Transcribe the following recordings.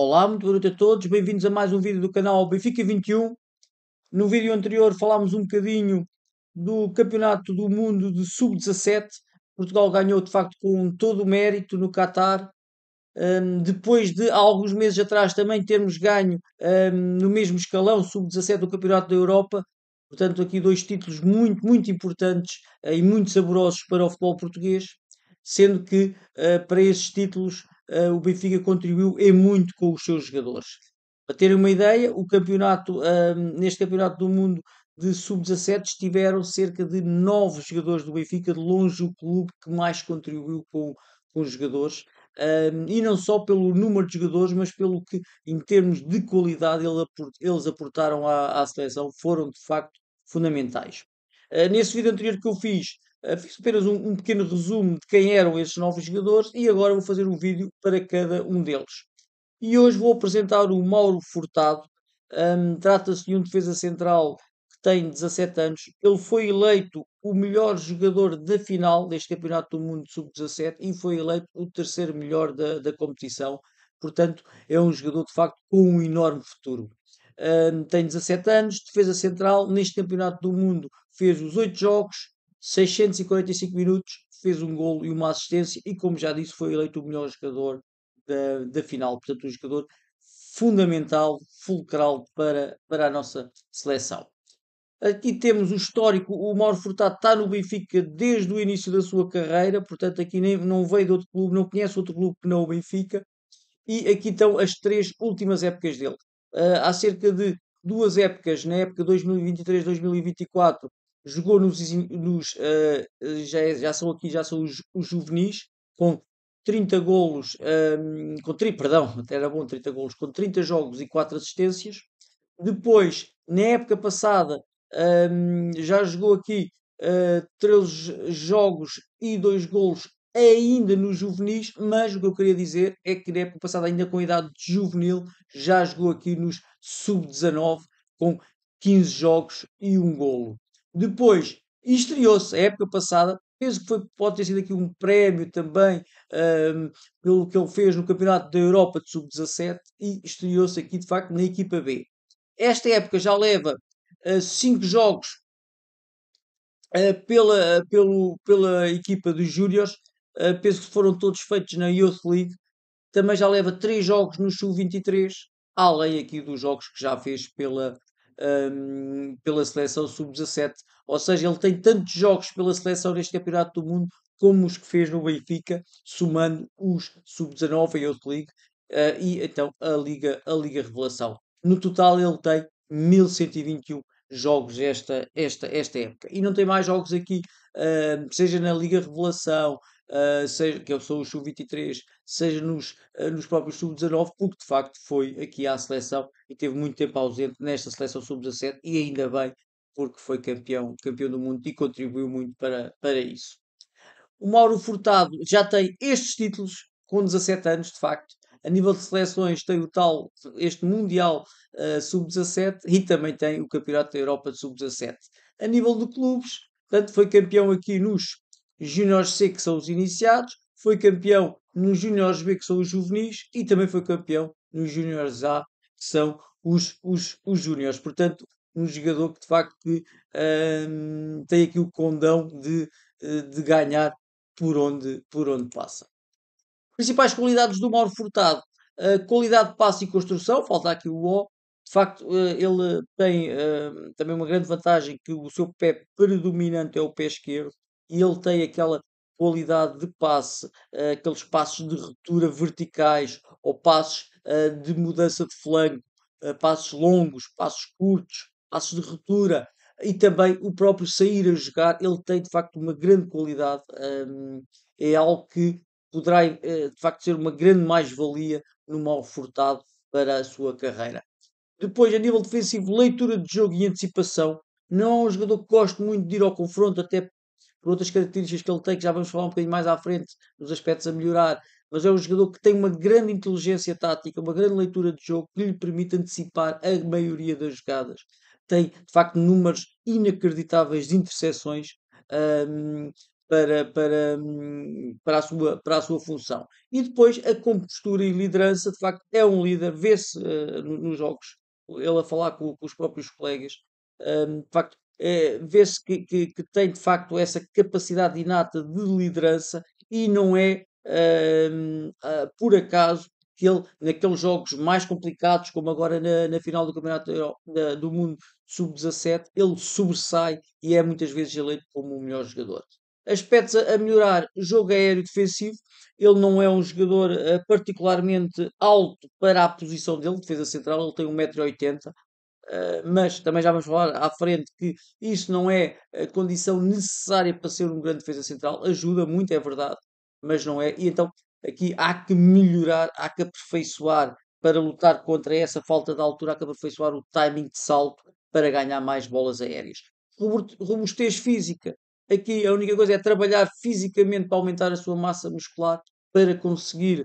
Olá, muito boa noite a todos, bem-vindos a mais um vídeo do canal Benfica 21. No vídeo anterior falámos um bocadinho do Campeonato do Mundo de Sub-17. Portugal ganhou de facto com todo o mérito no Qatar. Depois de há alguns meses atrás também termos ganho no mesmo escalão Sub-17 do Campeonato da Europa. Portanto, aqui dois títulos muito, muito importantes e muito saborosos para o futebol português, sendo que para esses títulos o Benfica contribuiu e muito com os seus jogadores. Para terem uma ideia, neste Campeonato do Mundo de Sub-17 estiveram cerca de 9 jogadores do Benfica, de longe o clube que mais contribuiu com os jogadores. E não só pelo número de jogadores, mas pelo que, em termos de qualidade, eles aportaram à seleção, foram de facto fundamentais. Nesse vídeo anterior que eu fiz apenas um pequeno resumo de quem eram esses novos jogadores e agora vou fazer um vídeo para cada um deles. E hoje vou apresentar o Mauro Furtado. Trata-se de um defesa central que tem 17 anos. Ele foi eleito o melhor jogador da final deste Campeonato do Mundo Sub-17 e foi eleito o terceiro melhor da competição. Portanto, é um jogador de facto com um enorme futuro. Tem 17 anos, defesa central. Neste Campeonato do Mundo fez os 8 jogos, 645 minutos, fez um golo e uma assistência e, como já disse, foi eleito o melhor jogador da final. Portanto, um jogador fundamental, fulcral para a nossa seleção. Aqui temos o histórico. O Mauro Furtado está no Benfica desde o início da sua carreira, portanto, aqui não veio de outro clube, não conhece outro clube que não o Benfica. E aqui estão as três últimas épocas dele. Há cerca de duas épocas, na época 2023-2024, jogou já são os juvenis, com 30 golos, perdão, até era bom 30 golos, com 30 jogos e 4 assistências. Depois, na época passada, já jogou aqui 13 jogos e 2 golos ainda nos juvenis, mas o que eu queria dizer é que na época passada, ainda com idade de juvenil, já jogou aqui nos sub-19 com 15 jogos e um golo. Depois, estreou-se a época passada, penso que pode ter sido aqui um prémio também pelo que ele fez no Campeonato da Europa de sub-17 e estreou-se aqui de facto na equipa B. Esta época já leva 5 jogos pela equipa dos Júniors. Penso que foram todos feitos na Youth League. Também já leva 3 jogos no Sub-23, além aqui dos jogos que já fez pela seleção Sub-17. Ou seja, ele tem tantos jogos pela seleção neste Campeonato do Mundo como os que fez no Benfica, somando os Sub-19 e Youth League e então a Liga Revelação. No total ele tem 1121 jogos esta época. E não tem mais jogos aqui, seja na Liga Revelação, seja, que são os Sub-23, seja nos próprios Sub-19, porque de facto foi aqui à seleção e teve muito tempo ausente nesta seleção Sub-17 e ainda bem, porque foi campeão do mundo e contribuiu muito para isso. O Mauro Furtado já tem estes títulos com 17 anos, de facto. A nível de seleções tem este Mundial Sub-17 e também tem o Campeonato da Europa de Sub-17. A nível de clubes, portanto, foi campeão aqui nos Júniores C, que são os iniciados, foi campeão nos Júniores B, que são os juvenis, e também foi campeão nos Júniores A, que são os Júniores. Portanto, um jogador que de facto tem aqui o condão de ganhar por onde passa. Principais qualidades do Mauro Furtado: qualidade de passe e construção, falta aqui o O. De facto, ele tem também uma grande vantagem, que o seu pé predominante é o pé esquerdo e ele tem aquela qualidade de passe, aqueles passos de ruptura verticais ou passos de mudança de flanco, passos longos, passos curtos, passos de ruptura e também o próprio sair a jogar. Ele tem de facto uma grande qualidade, é algo que poderá de facto ser uma grande mais-valia no Mauro Furtado para a sua carreira. Depois, a nível defensivo, leitura de jogo e antecipação. Não é um jogador que gosta muito de ir ao confronto, até por outras características que ele tem, que já vamos falar um bocadinho mais à frente, nos aspectos a melhorar. Mas é um jogador que tem uma grande inteligência tática, uma grande leitura de jogo, que lhe permite antecipar a maioria das jogadas. Tem, de facto, números inacreditáveis de interseções. para a sua função. E depois a compostura e liderança, de facto, é um líder, vê-se nos jogos, ele a falar com os próprios colegas, de facto, vê-se que tem de facto essa capacidade inata de liderança e não é por acaso que ele, naqueles jogos mais complicados, como agora na final do Campeonato do Mundo Sub-17, ele sobressai e é muitas vezes eleito como o melhor jogador. Aspectos a melhorar: jogo aéreo defensivo. Ele não é um jogador particularmente alto para a posição dele, defesa central, ele tem 1,80 m, mas também já vamos falar à frente que isso não é a condição necessária para ser um grande defesa central. Ajuda muito, é verdade, mas não é. E então aqui há que melhorar, há que aperfeiçoar para lutar contra essa falta de altura, há que aperfeiçoar o timing de salto para ganhar mais bolas aéreas. Robustez física. Aqui a única coisa é trabalhar fisicamente para aumentar a sua massa muscular para conseguir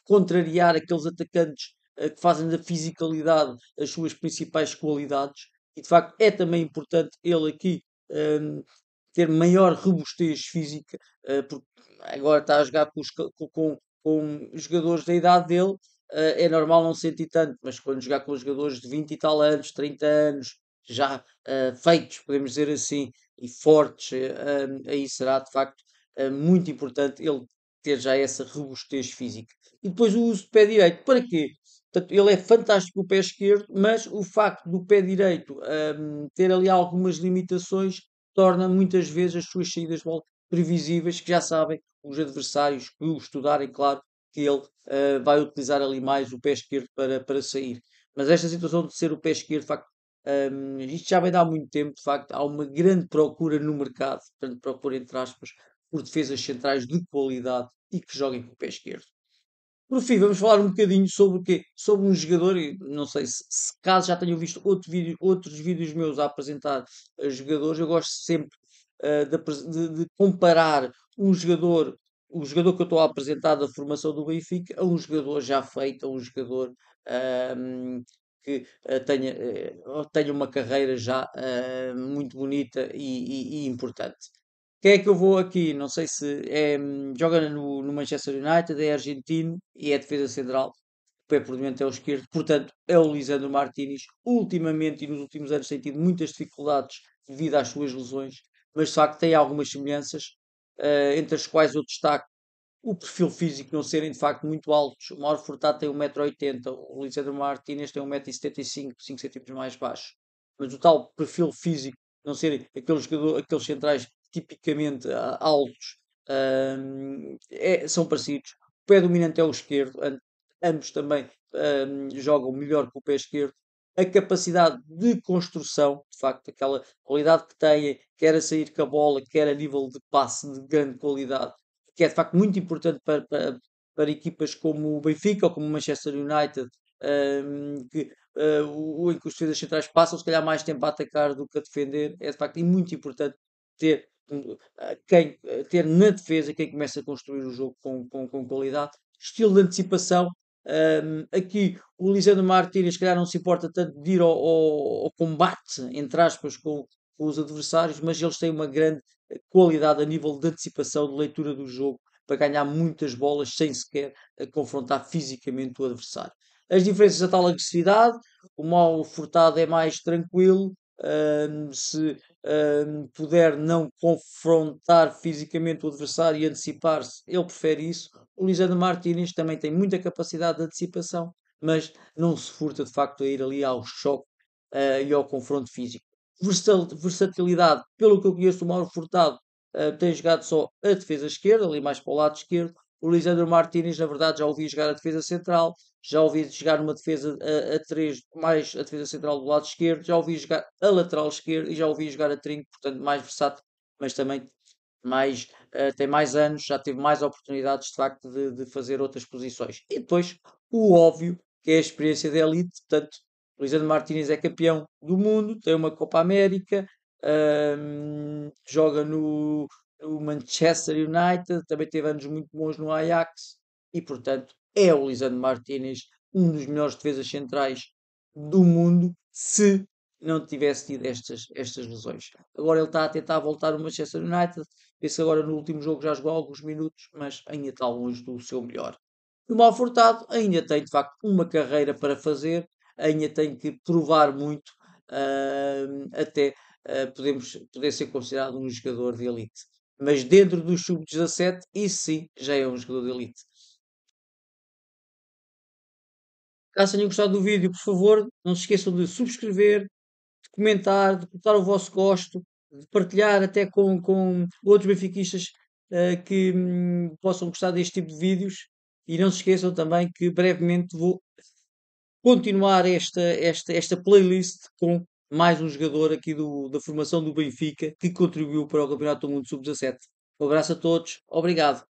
contrariar aqueles atacantes que fazem da fisicalidade as suas principais qualidades. E de facto é também importante ele aqui ter maior robustez física, porque agora está a jogar com jogadores da idade dele. É normal não sentir tanto, mas quando jogar com jogadores de 20 e tal anos, 30 anos, já feitos, podemos dizer assim, e fortes, aí será de facto muito importante ele ter já essa robustez física. E depois o uso do pé direito. Para quê? Portanto, ele é fantástico com o pé esquerdo, mas o facto do pé direito ter ali algumas limitações torna muitas vezes as suas saídas de bola previsíveis, que já sabem os adversários que o estudarem, claro, que ele vai utilizar ali mais o pé esquerdo para sair. Mas esta situação de ser o pé esquerdo, de facto, isto já vem de há muito tempo, de facto, há uma grande procura no mercado, portanto, procura entre aspas, por defesas centrais de qualidade e que joguem com o pé esquerdo. Por fim, vamos falar um bocadinho sobre o quê? Sobre um jogador, e não sei se caso já tenham visto outros vídeos meus a apresentar jogadores, eu gosto sempre de comparar o jogador que eu estou a apresentar da formação do Benfica, a um jogador já feito, a um jogador ahm, que tenha uma carreira já muito bonita e importante. Quem é que eu vou aqui? Não sei se joga no Manchester United, é argentino e é defesa central. O pé por dentro é o esquerdo, portanto é o Lisandro Martínez. Ultimamente e nos últimos anos tem tido muitas dificuldades devido às suas lesões, mas de facto tem algumas semelhanças, entre as quais eu destaco o perfil físico não serem de facto muito altos. O Mauro Furtado tem 1,80 m, o Lisandro Martínez tem 1,75 m, 5 centímetros mais baixo. Mas o tal perfil físico não serem aqueles centrais tipicamente altos, são parecidos. O pé dominante é o esquerdo, ambos também jogam melhor que o pé esquerdo. A capacidade de construção, de facto, aquela qualidade que têm, quer a sair com a bola, quer a nível de passe de grande qualidade, que é de facto muito importante para equipas como o Benfica ou como o Manchester United, em que os defesas centrais passam se calhar mais tempo a atacar do que a defender. É de facto muito importante ter, ter na defesa quem começa a construir o jogo com qualidade. Estilo de antecipação. Aqui o Lisandro Martínez, se calhar, não se importa tanto de ir ao combate, entre aspas, com os adversários, mas eles têm uma grande qualidade a nível de antecipação, de leitura do jogo, para ganhar muitas bolas sem sequer confrontar fisicamente o adversário. As diferenças da tal agressividade: o Mauro Furtado é mais tranquilo, se puder não confrontar fisicamente o adversário e antecipar-se, ele prefere isso. O Lisandro Martínez também tem muita capacidade de antecipação, mas não se furta de facto a ir ali ao choque e ao confronto físico. Versatilidade, pelo que eu conheço, o Mauro Furtado tem jogado só a defesa esquerda, ali mais para o lado esquerdo. O Lisandro Martínez, na verdade, já ouvi jogar a defesa central, já ouvi jogar numa defesa a 3, mais a defesa central do lado esquerdo, já ouvi jogar a lateral esquerdo e já ouvi jogar a trinco, portanto, mais versátil, mas também tem mais anos, já teve mais oportunidades de facto de fazer outras posições. E depois o óbvio, que é a experiência da elite, portanto, o Lisandro Martínez é campeão do mundo, tem uma Copa América, joga no Manchester United, também teve anos muito bons no Ajax e, portanto, é o Lisandro Martínez um dos melhores defesas centrais do mundo, se não tivesse tido estas lesões. Agora ele está a tentar voltar ao Manchester United, vê-se agora no último jogo já jogou alguns minutos, mas ainda está longe do seu melhor. O Mal Furtado ainda tem de facto uma carreira para fazer, ainda tem que provar muito até poder ser considerado um jogador de elite. Mas dentro do sub-17, isso sim já é um jogador de elite. Caso tenham gostado do vídeo, por favor, não se esqueçam de subscrever, de comentar, de botar o vosso gosto, de partilhar até com outros benfiquistas que possam gostar deste tipo de vídeos. E não se esqueçam também que brevemente vou continuar esta playlist com mais um jogador aqui da formação do Benfica que contribuiu para o Campeonato do Mundo Sub-17. Um abraço a todos, obrigado.